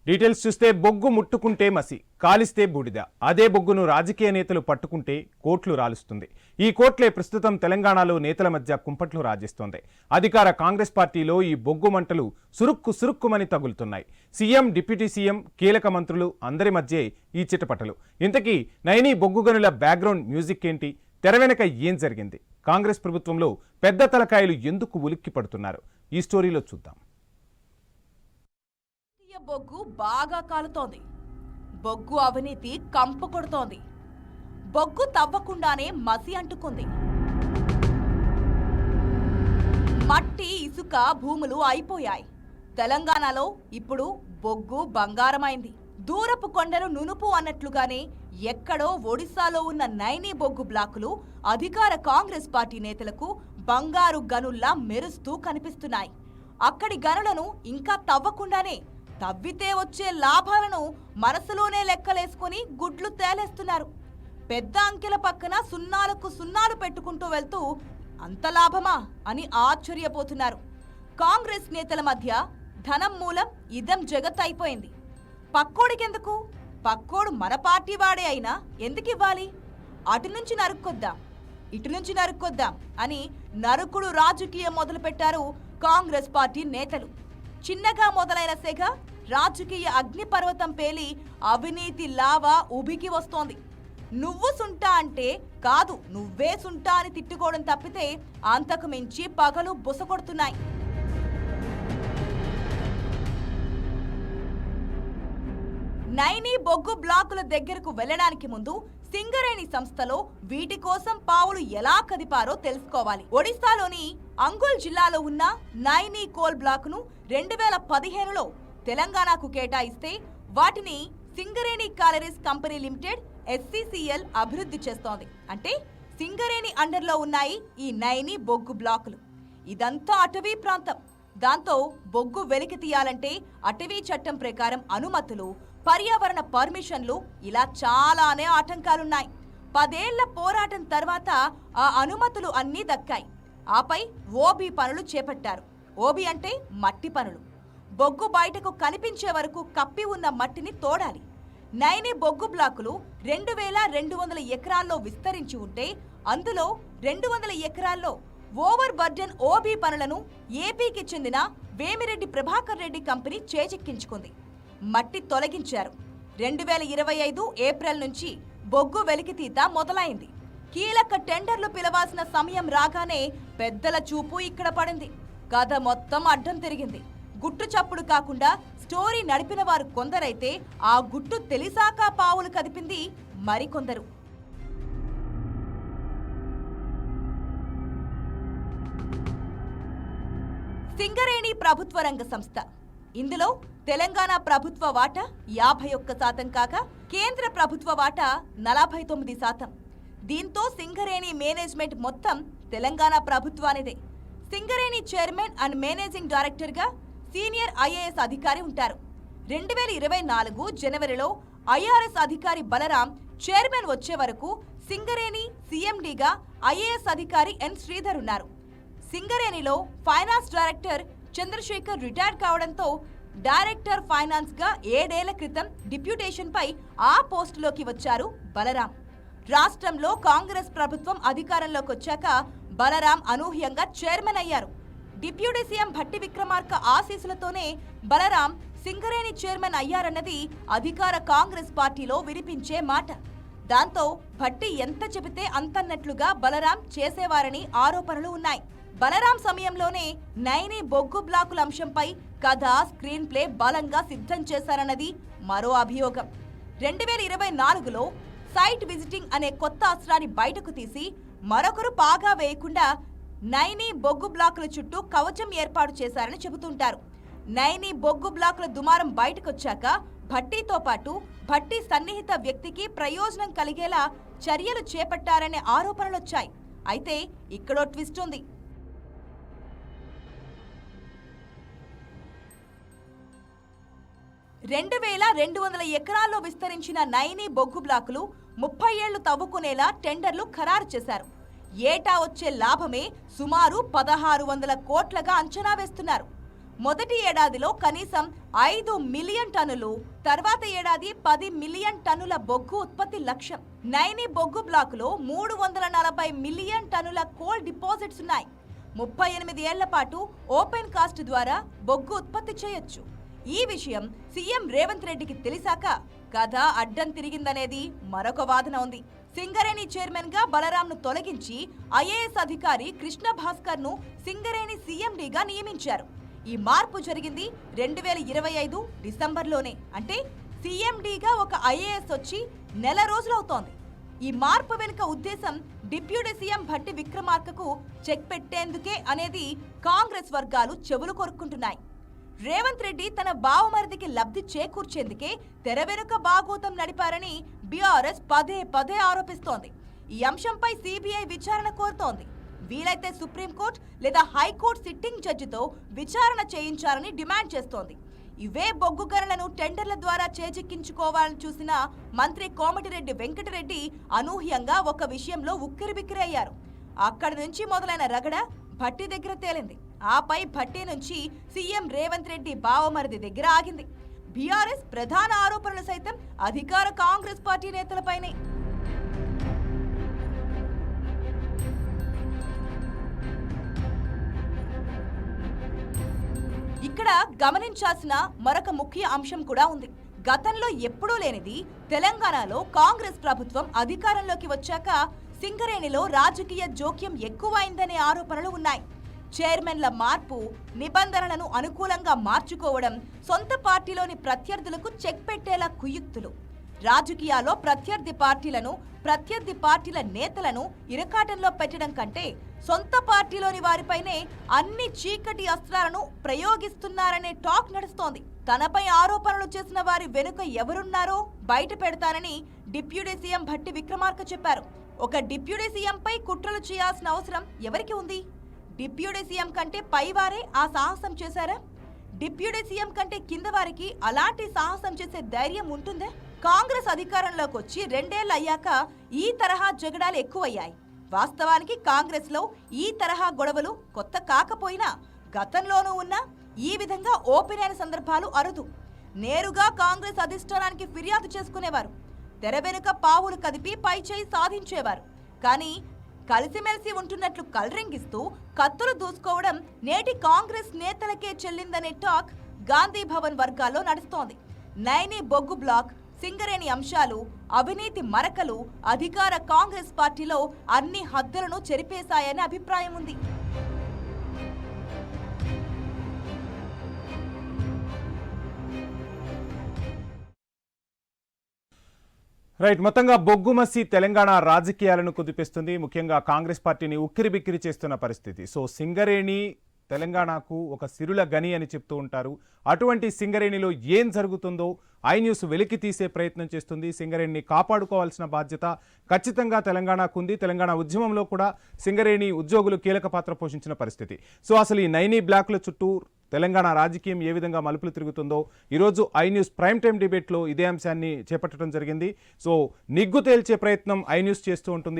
Details చూస్తే బొగ్గు ముట్టుకుంటే మసి, కాలిస్తే బూడిద. అదే బొగ్గును రాజకీయ నేతలు పట్టుకుంటే కోట్లు రాలుస్తుంది. ఈ కోట్లే ప్రస్తుతం తెలంగాణలో నేతల మధ్య కుంపట్లు రాజేస్తోంది. అధికార కాంగ్రెస్ పార్టీలో ఈ బొగ్గు మంటలు సురుక్కుమని తగులుతున్నాయి. సీఎం, డిప్యూటీ సీఎం, కీలక మంత్రులు అందరి మధ్యే ఈ చిటపటలు. ఇంతకీ నైని బొగ్గు గనుల బ్యాక్గ్రౌండ్ మ్యూజిక్ ఏంటి? తెర వెనక ఏం జరిగింది? కాంగ్రెస్ ప్రభుత్వంలో పెద్ద తలకాయలు ఎందుకు ఉలిక్కి పడుతున్నారు? ఈ స్టోరీలో చూద్దాం. బొగ్గు బాగా కాలుతోంది. బొగ్గు అవినీతి కంపు కొడుతోంది. బొగ్గు తవ్వకుండానే మసి అంటుకుంది. మట్టి, ఇసుక భూములు అయిపోయాయి. తెలంగాణలో ఇప్పుడు బొగ్గు బంగారమైంది. దూరపు కొండలు నునుపు అన్నట్లుగానే ఎక్కడో ఒడిశాలో ఉన్న నైని బొగ్గు బ్లాకులు అధికార కాంగ్రెస్ పార్టీ నేతలకు బంగారు గనుల్లా మెరుస్తూ కనిపిస్తున్నాయి. అక్కడి గనులను ఇంకా తవ్వకుండానే తవ్వితే వచ్చే లాభాలను మనసులోనే లెక్కలేసుకుని గుడ్లు తేలేస్తున్నారు. పెద్ద అంకెల పక్కన సున్నాలకు సున్నాలు పెట్టుకుంటూ వెళ్తూ అంత లాభమా అని ఆశ్చర్యపోతున్నారు. కాంగ్రెస్ నేతల మధ్య ధనం మూలం ఇదం జగత్ అయిపోయింది. పక్కోడికెందుకు? పక్కోడు మన పార్టీ వాడే అయినా ఎందుకివ్వాలి? అటు నుంచి నరుక్కొద్దాం, ఇటు నుంచి నరుక్కొద్దాం అని నరుకుడు రాజకీయం మొదలుపెట్టారు కాంగ్రెస్ పార్టీ నేతలు. చిన్నగా మొదలైన సెగ రాజకీయ అగ్నిపర్వతం పేలి అవినీతి లావా ఉబికి వస్తోంది. నువ్వు సుంటా అంటే కాదు, నువ్వే సుంటా అని తిట్టుకోవడం తప్పితే అంతకు మించి పగలు బుసకొడుతున్నాయి. నైని బొగ్గు బ్లాకుల దగ్గరకు వెళ్లడానికి ముందు సింగరేణి సంస్థలో వీటి కోసం పావులు ఎలా కదిపారో తెలుసుకోవాలి. ఒడిశాలోని అంగుల్ జిల్లాలో ఉన్న నైని కోల్ బ్లాకును 2015లో తెలంగాణకు కేటాయిస్తే వాటిని Singareni Collieries Company Limited SCCL అభివృద్ధి చేస్తోంది. అంటే సింగరేణి అండర్లో ఉన్నాయి ఈ నైని బొగ్గు బ్లాకులు. ఇదంతా అటవీ ప్రాంతం. దాంతో బొగ్గు వెలికి తీయాలంటే అటవీ చట్టం ప్రకారం అనుమతులు, పర్యావరణ పర్మిషన్లు ఇలా చాలానే ఆటంకాలున్నాయి. 10 ఏళ్ల పోరాటం తర్వాత ఆ అనుమతులు అన్నీ దక్కాయి. ఆపై ఓబీ పనులు చేపట్టారు. ఓబీ అంటే మట్టి పనులు. బొగ్గు బయటకు కనిపించే వరకు కప్పి ఉన్న మట్టిని తోడాలి. నైని బొగ్గు బ్లాకులు 2200 ఎకరాల్లో విస్తరించి ఉంటే అందులో 200 ఎకరాల్లో ఓవర్ బర్డెన్ ఓబీ పనులను ఏపీకి చెందిన వేమిరెడ్డి ప్రభాకర్ రెడ్డి కంపెనీ చేజిక్కించుకుంది. మట్టి తొలగించారు. 2025 ఏప్రిల్ నుంచి బొగ్గు వెలికితీత మొదలైంది. కీలక టెండర్లు పిలవాల్సిన సమయం రాగానే పెద్దల చూపు ఇక్కడ పడింది. కథ మొత్తం అడ్డం తిరిగింది. గుట్టు చప్పుడు కాకుండా స్టోరీ నడిపిన వారు కొందరైతే ఆ గుట్టు తెలిసాక పావులు కదిపింది మరికొందరు. సింగరేణి ప్రభుత్వ రంగ సంస్థ. ఇందులో తెలంగాణ ప్రభుత్వ వాటా 51% కాగా కేంద్ర ప్రభుత్వ వాటా 49%. దీంతో సింగరేణి మేనేజ్మెంట్ మొత్తం తెలంగాణ ప్రభుత్వానిదే. సింగరేణి చైర్మన్ అండ్ మేనేజింగ్ డైరెక్టర్గా సీనియర్ IAS అధికారి ఉంటారు. 2024 జనవరిలో IRS అధికారి బలరాం చైర్మన్ వచ్చే వరకు సింగరేణి CMDగా IAS అధికారి N శ్రీధర్ ఉన్నారు. సింగరేణిలో ఫైనాన్స్ డైరెక్టర్ చంద్రశేఖర్ రిటైర్డ్ కావడంతో డైరెక్టర్ ఫైనాన్స్ గా 7 ఏళ్ల క్రితం డిప్యూటేషన్ పై ఆ పోస్టులోకి వచ్చారు బలరాం. రాష్ట్రంలో కాంగ్రెస్ ప్రభుత్వం అధికారంలోకి వచ్చాక బలరాం అనూహ్యంగా చైర్మన్ అయ్యారు. డిప్యూటీ సీఎం భట్టి విక్రమార్క ఆశీస్సులతోనే బలరాం సింగరేణి చైర్మన్ అయ్యారన్నది అధికార కాంగ్రెస్ పార్టీలో వినిపించే మాట. దాంతో భట్టి ఎంత చెబితే అంతన్నట్లుగా బలరాం చేసేవారని ఆరోపణలు ఉన్నాయి. బలరాం సమయంలోనే నైని బొగ్గు బ్లాకుల అంశంపై కథ, స్క్రీన్ ప్లే బలంగా సిద్ధం చేశారన్నది మరో అభియోగం. 2024లో సైట్ విజిటింగ్ అనే కొత్త అస్త్రాన్ని బయటకు తీసి మరొకరు పాగా వేయకుండా నైని బొగ్గు బ్లాకుల చుట్టూ కవచం ఏర్పాటు చేశారని చెబుతుంటారు. నైని బొగ్గు బ్లాకుల దుమారం బయటకొచ్చాక భట్టీతో పాటు భట్టి సన్నిహిత వ్యక్తికి ప్రయోజనం కలిగేలా చర్యలు చేపట్టారనే ఆరోపణలొచ్చాయి. అయితే ఇక్కడో ట్విస్ట్ ఉంది. 2200 ఎకరాల్లో విస్తరించిన నైని బొగ్గు బ్లాకులు 30 ఏళ్లు తవ్వుకునేలా టెండర్లు ఖరారు చేశారు. ఏటా వచ్చే లాభమే సుమారు 1600 కోట్లుగా అంచనా వేస్తున్నారు. మొదటి ఏడాదిలో కనీసం 5 మిలియన్ టన్నులు, తర్వాత ఏడాది 10 మిలియన్ టన్నుల బొగ్గు ఉత్పత్తి లక్ష్యం. నైని బొగ్గు బ్లాకులో 340 మిలియన్ టన్నుల కోల్ డిపాజిట్స్ ఉన్నాయి. 38 ఏళ్ల పాటు ఓపెన్ కాస్ట్ ద్వారా బొగ్గు ఉత్పత్తి చేయొచ్చు. ఈ విషయం సీఎం రేవంత్ రెడ్డికి తెలిసాక కథ అడ్డం తిరిగిందనేది మరొక వాదన ఉంది. సింగరేణి చైర్మన్ గా బలరాంను తొలగించి ఐఏఎస్ అధికారి కృష్ణ భాస్కర్ ను సింగరేణి సీఎండీగా నియమించారు. ఈ మార్పు జరిగింది 2025 డిసెంబర్లోనే. అంటే సీఎండీగా ఒక ఐఏఎస్ వచ్చి నెల రోజులవుతోంది. ఈ మార్పు వెనుక ఉద్దేశం డిప్యూటీ సీఎం భట్టి విక్రమార్కకు చెక్ పెట్టేందుకే అనేది కాంగ్రెస్ వర్గాలు చెవులు కొరుక్కుంటున్నాయి. రేవంత్ రెడ్డి తన బావమరిదికి లబ్ధి చేకూర్చేందుకే తెర వెనుక బాగోతం నడిపారని బీఆర్ఎస్ పదే పదే ఆరోపిస్తోంది. ఈ అంశంపై సిబిఐ విచారణ కోరుతోంది. వీలైతే సుప్రీంకోర్టు లేదా హైకోర్టు సిట్టింగ్ జడ్జితో విచారణ చేయించాలని డిమాండ్ చేస్తోంది. ఇవే బొగ్గు గనులను టెండర్ల ద్వారా చేజిక్కించుకోవాలని చూసిన మంత్రి కోమటిరెడ్డి వెంకటరెడ్డి అనూహ్యంగా ఒక విషయంలో ఉక్కిరిబిక్కిరయ్యారు. అక్కడి నుంచి మొదలైన రగడ భట్టి దగ్గర తేలింది. ఆపై భట్టి నుంచి సీఎం రేవంత్ రెడ్డి బావమరిది దగ్గర ఆగింది. బీఆర్ఎస్ ప్రధాన ఆరోపణలు సైతం అధికార కాంగ్రెస్ పార్టీ నేతలపైనే. ఇక్కడ గమనించాల్సిన మరొక ముఖ్య అంశం కూడా ఉంది. గతంలో ఎప్పుడూ లేనిది తెలంగాణలో కాంగ్రెస్ ప్రభుత్వం అధికారంలోకి వచ్చాక సింగరేణిలో రాజకీయ జోక్యం ఎక్కువైందనే ఆరోపణలు ఉన్నాయి. చైర్మన్ల మార్పు, నిబంధనలను అనుకూలంగా మార్చుకోవడం, సొంత పార్టీలోని ప్రత్యర్థులకు చెక్ పెట్టేలా కుయుక్తులు. రాజకీయాల్లో ప్రత్యర్థి పార్టీల నేతలను ఇరకాటంలో పెట్టడం కంటే సొంత పార్టీలోని వారిపైనే అన్ని చీకటి అస్త్రాలను ప్రయోగిస్తున్నారనే టాక్ నడుస్తోంది. తనపై ఆరోపణలు చేసిన వారి వెనుక ఎవరున్నారో బయట పెడతానని డిప్యూటీ సీఎం భట్టి విక్రమార్క చెప్పారు. ఒక డిప్యూటీ సీఎంపై కుట్రలు చేయాల్సిన అవసరం ఎవరికి ఉంది? డిప్యూటీ సీఎం కంటే పైవారే ఆ సాహసం చేశారా? డిప్యూటీ సీఎం కంటే కింద వారికి అలాంటి సాహసం చేసే ధైర్యం ఉంటుందే? కాంగ్రెస్ అధికారంలోకి వచ్చి 2 ఏళ్లు అయ్యాక ఈ తరహా జగడాలు ఎక్కువయ్యాయి. వాస్తవానికి కాంగ్రెస్ లో ఈ తరహా గొడవలు కొత్త కాకపోయినా గతంలోనూ ఉన్న ఈ విధంగా ఓపెన్ అయిన సందర్భాలు అరుదు. నేరుగా కాంగ్రెస్ అధిష్టానానికి ఫిర్యాదు చేసుకునేవారు. తెర వెనుక పావులు కదిపి పై చేయి సాధించేవారు. కానీ కలిసిమెలిసి ఉంటున్నట్లు కలరింగిస్తూ కత్తులు దూసుకోవడం నేటి కాంగ్రెస్ నేతలకే చెల్లిందనే టాక్ గాంధీ భవన్ వర్గాల్లో నడుస్తోంది. నైని బొగ్గు బ్లాక్, సింగరేణి అంశాలు, అవినీతి మరకలు అధికార కాంగ్రెస్ పార్టీలో అన్ని హద్దులను చెరిపేశాయనే అభిప్రాయం ఉంది. రైట్, మొత్తంగా బొగ్గుమసి తెలంగాణ రాజకీయాలను కుదిపిస్తుంది. ముఖ్యంగా కాంగ్రెస్ పార్టీని ఉక్కిరిబిక్కిరి చేస్తున్న పరిస్థితి. సో సింగరేణి తెలంగాణకు ఒక సిరుల గని అని చెప్తూ ఉంటారు. అటువంటి సింగరేణిలో ఏం జరుగుతుందో ఐ న్యూస్ వెలికి తీసే ప్రయత్నం చేస్తుంది. సింగరేణిని కాపాడుకోవాల్సిన బాధ్యత ఖచ్చితంగా తెలంగాణకు ఉంది. తెలంగాణ ఉద్యమంలో కూడా సింగరేణి ఉద్యోగులు కీలక పాత్ర పోషించిన పరిస్థితి. సో అసలు ఈ నైని బ్లాక్ల చుట్టూ తెలంగాణ రాజకీయం ఏ విధంగా మలుపులు తిరుగుతుందో ఈరోజు ఐ న్యూస్ ప్రైమ్ టైం డిబేట్లో ఇదే అంశాన్ని చేపట్టడం జరిగింది. సో నిగ్గు తేల్చే ప్రయత్నం ఐ న్యూస్ చేస్తూ ఉంటుంది.